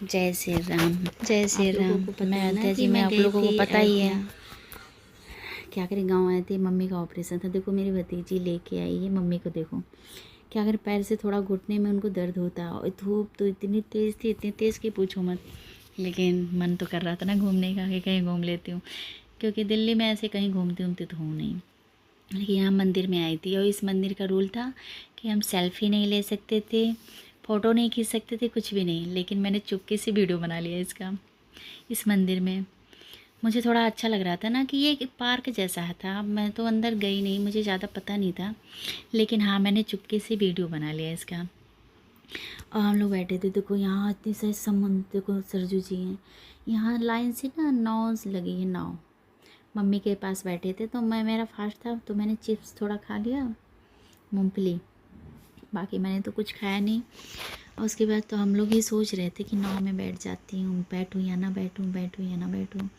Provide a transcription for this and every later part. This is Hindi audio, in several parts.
जय श्री राम, जय श्री आप लोगों राम। को पता मैं है ना अत्या कि जी, मैं मैं आप गई लोगों को थी पता ही है। अयोध्या। क्या करें, गांव आए थे, मम्मी का ऑपरेशन था। देखो मेरी भतीजी लेके आई है मम्मी को। देखो क्या करें, पैर से थोड़ा घुटने में उनको दर्द होता है और धूप तो इतनी तेज़ थी, इतनी तेज़ कि पूछो मत। लेकिन मन तो कर रहा था ना घूमने का कि कहीं घूम लेती हूँ, क्योंकि दिल्ली में ऐसे कहीं घूमती तो हूँ नहीं। लेकिन यहाँ मंदिर में आई थी और इस मंदिर का रूल था कि हम सेल्फ़ी नहीं ले सकते थे, फ़ोटो नहीं खींच सकते थे, कुछ भी नहीं। लेकिन मैंने चुपके से वीडियो बना लिया इसका, इस मंदिर में। मुझे थोड़ा अच्छा लग रहा था ना कि ये एक पार्क जैसा था। मैं तो अंदर गई नहीं, मुझे ज़्यादा पता नहीं था। लेकिन हाँ, मैंने चुपके से वीडियो बना लिया इसका। और हम लोग बैठे थे। देखो यहाँ इतने सारे समुद्र, देखो सरजू जी हैं यहाँ। लाइन से ना नाव लगी है, नाव। मम्मी के पास बैठे थे तो मेरा फास्ट था तो मैंने चिप्स थोड़ा खा लिया, मूंगफली। बाकी मैंने तो कुछ खाया नहीं। और उसके बाद तो हम लोग ये सोच रहे थे कि नाव में बैठ जाती हूँ, बैठूँ या ना बैठूँ, बैठूँ या ना बैठूँ।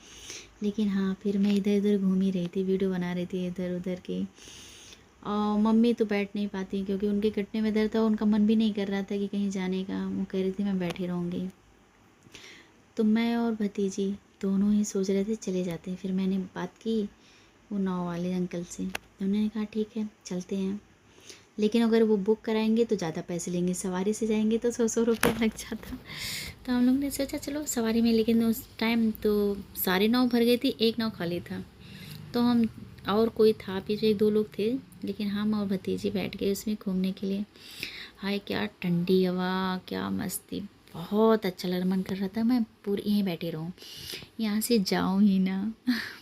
लेकिन हाँ, फिर मैं इधर उधर घूम ही रही थी, वीडियो बना रही थी इधर उधर की। और मम्मी तो बैठ नहीं पाती क्योंकि उनके घुटने में दर्द था। उनका मन भी नहीं कर रहा था कि कहीं जाने का। वो कह रही थी मैं बैठी रहूँगी। तो मैं और भतीजी दोनों ही सोच रहे थे चले जाते हैं। फिर मैंने बात की वो नाव वाले अंकल से, तो उन्होंने कहा ठीक है चलते हैं, लेकिन अगर वो बुक कराएंगे तो ज़्यादा पैसे लेंगे, सवारी से जाएंगे तो 100-100 रुपये लग जाता। तो हम लोग ने सोचा चलो सवारी में। लेकिन उस टाइम तो सारी नाव भर गई थी, एक नाव खाली था। तो हम और कोई था पीछे, 1-2 लोग थे, लेकिन हम और भतीजी बैठ गए उसमें घूमने के लिए। हाय क्या ठंडी हवा, क्या मस्ती, बहुत अच्छा लग रहा। मन कर रहा था मैं पूरी यहीं बैठी रहूँ, यहाँ से जाऊँ ही ना।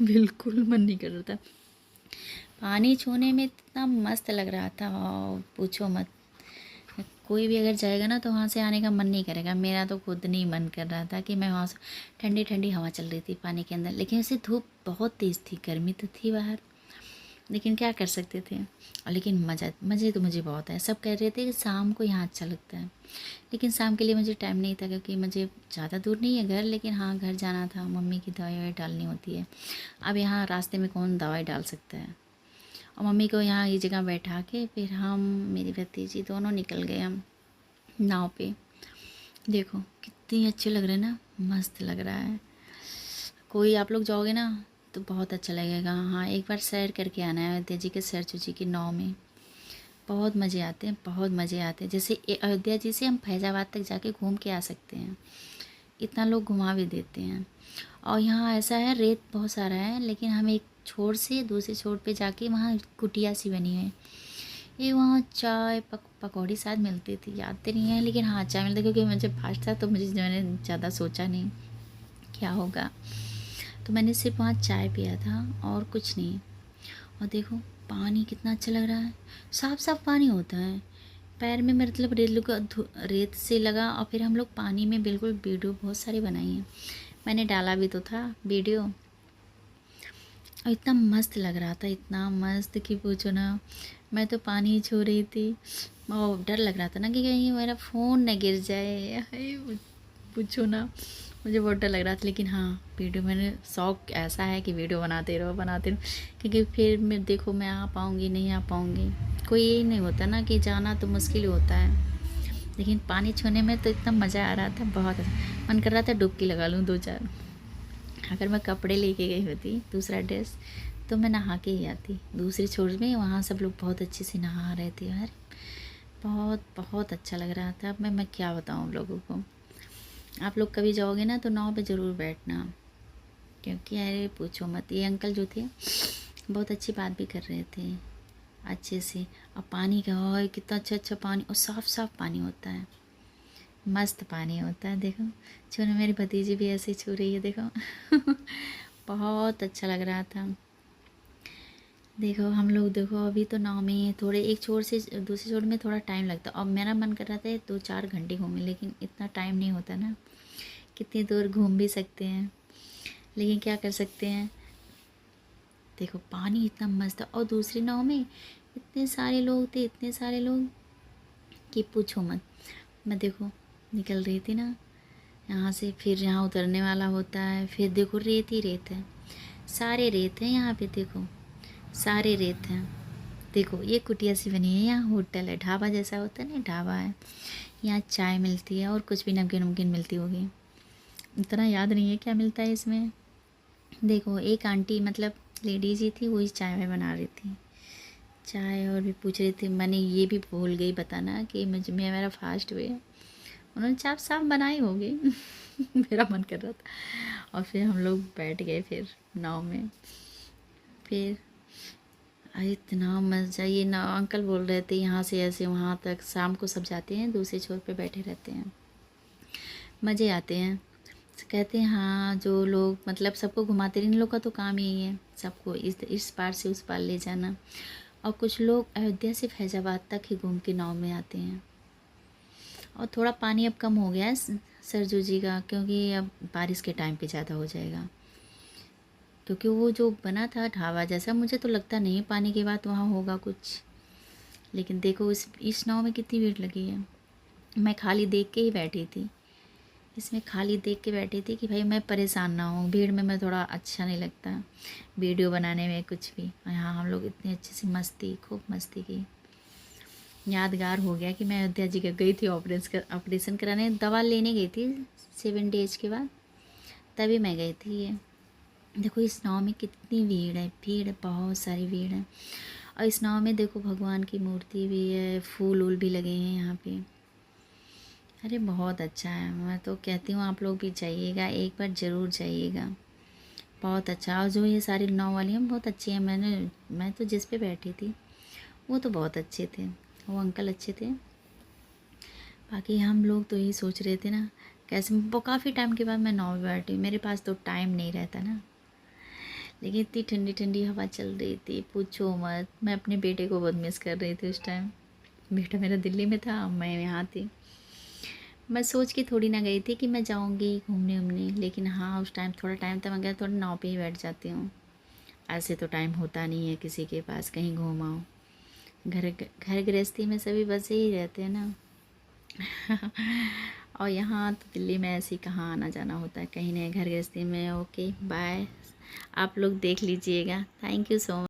बिल्कुल मन नहीं कर रहा था। पानी छूने में इतना मस्त लग रहा था, पूछो मत। कोई भी अगर जाएगा ना तो वहाँ से आने का मन नहीं करेगा। मेरा तो खुद नहीं मन कर रहा था कि मैं वहाँ से। ठंडी ठंडी हवा चल रही थी पानी के अंदर, लेकिन ऐसे धूप बहुत तेज़ थी, गर्मी तो थी बाहर, लेकिन क्या कर सकते थे। और लेकिन मज़े तो मुझे बहुत है। सब कह रहे थे कि शाम को यहाँ अच्छा लगता है, लेकिन शाम के लिए मुझे टाइम नहीं था क्योंकि मुझे ज़्यादा दूर नहीं है घर, लेकिन हाँ घर जाना था, मम्मी की दवाई ववाई डालनी होती है। अब यहाँ रास्ते में कौन दवाई डाल सकता है। और मम्मी को यहाँ ये जगह बैठा के फिर हम, मेरी भतीजी दोनों निकल गए हम नाव पे। देखो कितनी अच्छे लग रहे हैं ना, मस्त लग रहा है। कोई आप लोग जाओगे ना तो बहुत अच्छा लगेगा। हाँ एक बार सैर करके आना है अयोध्या जी के सरजू जी की नाव में। बहुत मज़े आते हैं, बहुत मज़े आते हैं। जैसे अयोध्या जी से हम फैज़ाबाद तक जाके घूम के आ सकते हैं, इतना लोग घुमा भी देते हैं। और यहाँ ऐसा है, रेत बहुत सारा है, लेकिन हम एक छोर से दूसरे छोर पे जाके वहाँ कुटिया सी बनी है। ये वहाँ चाय पकौड़ी शायद मिलती थी, याद तो नहीं है, लेकिन हाँ चाय मिलती, क्योंकि मुझे फास्ट था तो मैंने ज़्यादा सोचा नहीं क्या होगा। तो मैंने सिर्फ वहाँ चाय पिया था और कुछ नहीं। और देखो पानी कितना अच्छा लग रहा है, साफ़ साफ़ पानी होता है। पैर में मतलब रेत से लगा। और फिर हम लोग पानी में बिल्कुल वीडियो बहुत सारी बनाई हैं, मैंने डाला भी तो था वीडियो। और इतना मस्त लग रहा था, इतना मस्त कि पूछो ना। मैं तो पानी ही छू रही थी और डर लग रहा था ना कि कहीं मेरा फ़ोन न गिर जाए। हाय, पूछो ना, मुझे बहुत डर लग रहा था। लेकिन हाँ वीडियो, मैंने शौक ऐसा है कि वीडियो बनाते रहो बनाते रहो, क्योंकि फिर मैं देखो मैं आ पाऊँगी नहीं आ पाऊँगी। कोई यही नहीं होता ना कि जाना तो मुश्किल होता है। लेकिन पानी छूने में तो इतना मज़ा आ रहा था, बहुत अच्छा। मन कर रहा था डुबकी लगा लूँ 2-4। अगर मैं कपड़े लेके गई होती दूसरा ड्रेस तो मैं नहा के ही आती दूसरे छोर में। वहाँ सब लोग बहुत अच्छे से नहा रहे थे यार, बहुत बहुत अच्छा लग रहा था। अब मैं क्या बताऊँ आप लोगों को। आप लोग कभी जाओगे ना तो नाव पे ज़रूर बैठना, क्योंकि अरे पूछो मत। ये अंकल जो थे बहुत अच्छी बात भी कर रहे थे अच्छे से। और पानी का और कितना अच्छा अच्छा पानी, और साफ़ साफ़ पानी होता है, मस्त पानी होता है। देखो छूने, मेरी भतीजी भी ऐसे छू रही है देखो। बहुत अच्छा लग रहा था। देखो हम लोग, देखो अभी तो नाव में ही है, थोड़े एक छोर से दूसरे छोर में थोड़ा टाइम लगता। और मेरा मन कर रहा था 2-4 घंटे घूमें, लेकिन इतना टाइम नहीं होता ना, कितनी दूर घूम भी सकते हैं, लेकिन क्या कर सकते हैं। देखो पानी इतना मस्त है, और दूसरी नाव में इतने सारे लोग थे, इतने सारे लोग कि पूछो मत। मैं देखो निकल रही थी ना यहाँ से, फिर यहाँ उतरने वाला होता है, फिर देखो रेत ही रेत है, सारे रेत हैं यहाँ पे। देखो सारे रेत हैं। देखो ये कुटिया सी बनी है, यहाँ होटल है, ढाबा जैसा होता है ना, ढाबा है। यहाँ चाय मिलती है और कुछ भी नमकीन वमकीन मिलती होगी। इतना याद नहीं है क्या मिलता है इसमें। देखो एक आंटी मतलब लेडीज ही थी, वही चाय में बना रही थी चाय, और भी पूछ रही थी। मैंने ये भी भूल गई बताना कि मेरा फास्ट वे है। उन्होंने चाप साफ बनाई होगी मेरा मन कर रहा था। और फिर हम लोग बैठ गए फिर नाव में। फिर इतना मज़ा, ये ना अंकल बोल रहे थे यहाँ से ऐसे वहाँ तक शाम को सब जाते हैं, दूसरे छोर पे बैठे रहते हैं, मज़े आते हैं। कहते हैं हाँ जो लोग मतलब सबको घुमाते हैं, इन लोग का तो काम यही है सबको इस पार से उस पार ले जाना। और कुछ लोग अयोध्या से फैज़ाबाद तक ही घूम के नाव में आते हैं। और थोड़ा पानी अब कम हो गया है सरजू जी का, क्योंकि अब बारिश के टाइम पे ज़्यादा हो जाएगा। क्योंकि वो जो बना था ढाबा जैसा, मुझे तो लगता नहीं पानी के बाद वहाँ होगा कुछ। लेकिन देखो इस नाव में कितनी भीड़ लगी है। मैं खाली देख के ही बैठी थी, इसमें खाली देख के बैठी थी कि भाई मैं परेशान ना हूँ। भीड़ में मैं थोड़ा अच्छा नहीं लगता वीडियो बनाने में कुछ भी। यहाँ हम लोग इतनी अच्छी सी मस्ती, खूब मस्ती की। यादगार हो गया कि मैं अयोध्या जी गई थी ऑपरेशन कराने, दवा लेने गई थी 7 डेज के बाद, तभी मैं गई थी। ये देखो इस नाव में कितनी भीड़ है, भीड़ बहुत सारी भीड़ है। और इस नाव में देखो भगवान की मूर्ति भी है, फूल वूल भी लगे हैं यहाँ पे। अरे बहुत अच्छा है, मैं तो कहती हूँ आप लोग भी जाइएगा, एक बार ज़रूर जाइएगा, बहुत अच्छा। और जो ये सारी नाव वाली हैं बहुत अच्छी हैं। मैं तो जिस पे बैठी थी वो तो बहुत अच्छे थे, वो अंकल अच्छे थे। बाकी हम लोग तो यही सोच रहे थे ना कैसे, वो काफ़ी टाइम के बाद मैं नाव में बैठी, मेरे पास तो टाइम नहीं रहता ना। लेकिन इतनी ठंडी ठंडी हवा चल रही थी, पूछो मत। मैं अपने बेटे को बहुत मिस कर रही थी उस टाइम। बेटा मेरा दिल्ली में था, मैं यहाँ थी। मैं सोच के थोड़ी ना गई थी कि मैं जाऊँगी घूमने उमने, लेकिन हाँ उस टाइम थोड़ा टाइम था, मैं क्या थोड़ा नाव पे ही बैठ जाती हूँ। ऐसे तो टाइम होता नहीं है किसी के पास कहीं घूम आओ। घर घर गृहस्थी में सभी बस ही रहते हैं ना और यहाँ तो दिल्ली में ऐसे ही कहाँ आना जाना होता है, कहीं नहीं, घर गृहस्थी में। ओके बाय, आप लोग देख लीजिएगा। Thank you so much.